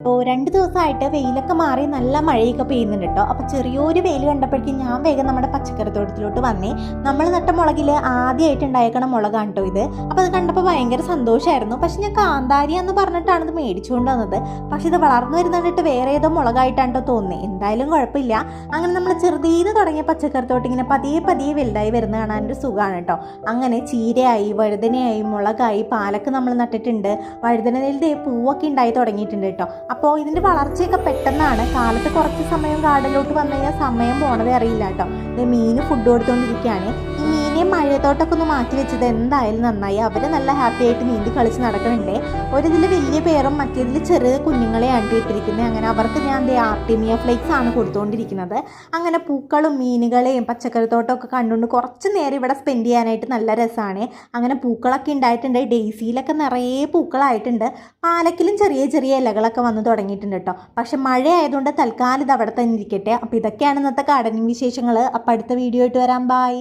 ഇപ്പോൾ 2 ദിവസമായിട്ട് വെയിലൊക്കെ മാറി നല്ല മഴയൊക്കെ പെയ്യുന്നുണ്ട് കേട്ടോ. അപ്പോൾ ചെറിയൊരു വെയിൽ കണ്ടപ്പോഴേക്കും ഞാൻ വേഗം നമ്മുടെ പച്ചക്കറി തോട്ടത്തിലോട്ട് വന്നേ. നമ്മൾ നട്ട മുളകിൽ ആദ്യമായിട്ട് ഉണ്ടായേക്കണ മുളകാണ് കേട്ടോ ഇത്. അപ്പോൾ അത് കണ്ടപ്പോൾ ഭയങ്കര സന്തോഷമായിരുന്നു. പക്ഷെ ഞാൻ കാന്താരി എന്ന് പറഞ്ഞിട്ടാണ് ഇത് മേടിച്ചുകൊണ്ട് വന്നത്. പക്ഷെ ഇത് വളർന്നു വരുന്നിട്ട് വേറെ ഏതോ മുളകായിട്ടാണ് കേട്ടോ തോന്നുന്നത്. എന്തായാലും കുഴപ്പമില്ല. അങ്ങനെ നമ്മൾ ചെറുതീന്ന് തുടങ്ങിയ പച്ചക്കറി തോട്ടം ഇങ്ങനെ പതിയെ പതിയെ വലുതായി വരുന്ന കാണാനൊരു സുഖമാണ് കേട്ടോ. അങ്ങനെ ചീരയായി, വഴുതനയായി, മുളകായി, പാലക്ക് നമ്മൾ നട്ടിട്ടുണ്ട്. വഴുതനയിൽ പൂവൊക്കെ ഉണ്ടായി തുടങ്ങിയിട്ടുണ്ട് കേട്ടോ. അപ്പോൾ ഇതിൻ്റെ വളർച്ചയൊക്കെ പെട്ടെന്നാണ്. കാലത്ത് കുറച്ച് സമയം ഗാർഡനിലോട്ട് വന്നു കഴിഞ്ഞാൽ സമയം പോണതേ അറിയില്ല കേട്ടോ. ഇത് മീന് ഫുഡ് കൊടുത്തുകൊണ്ടിരിക്കുകയാണ്. ഈ മീനെ മഴയത്തോട്ടൊക്കെ ഒന്ന് മാറ്റി വെച്ചത് എന്തായാലും നന്നായി. അവർ നല്ല ഹാപ്പി ആയിട്ട് നീന്തി കളിച്ച് നടക്കുന്നുണ്ട്. ഒരിതിൽ വലിയ പേരും മറ്റേതിൽ ചെറിയ കുഞ്ഞുങ്ങളെയാണ് ഇട്ടിരിക്കുന്നത്. അങ്ങനെ അവർക്ക് ഞാൻ ആർട്ടിമിയ ഫ്ലേക്സ് ആണ് കൊടുത്തുകൊണ്ടിരിക്കുന്നത്. അങ്ങനെ പൂക്കളും മീനുകളെയും പച്ചക്കറി തോട്ടമൊക്കെ കണ്ടുകൊണ്ട് കുറച്ച് നേരം ഇവിടെ സ്പെൻഡ് ചെയ്യാനായിട്ട് നല്ല രസമാണ്. അങ്ങനെ പൂക്കളൊക്കെ ഉണ്ടായിട്ടുണ്ട്. ഡെയ്സിയിലൊക്കെ നിറയെ പൂക്കളായിട്ടുണ്ട്. പാലക്കിലും ചെറിയ ചെറിയ ഇലകളൊക്കെ വന്ന് തുടങ്ങിയിട്ടുണ്ട് കേട്ടോ. പക്ഷെ മഴ ആയതുകൊണ്ട് തൽക്കാലം ഇത് അവിടെ തന്നെ ഇരിക്കട്ടെ. അപ്പോൾ ഇതൊക്കെയാണ് ഇന്നത്തെ ഗാർഡനിങ് വിശേഷങ്ങൾ. അപ്പോൾ അടുത്ത വീഡിയോ ആയിട്ട് വരാം. ബൈ.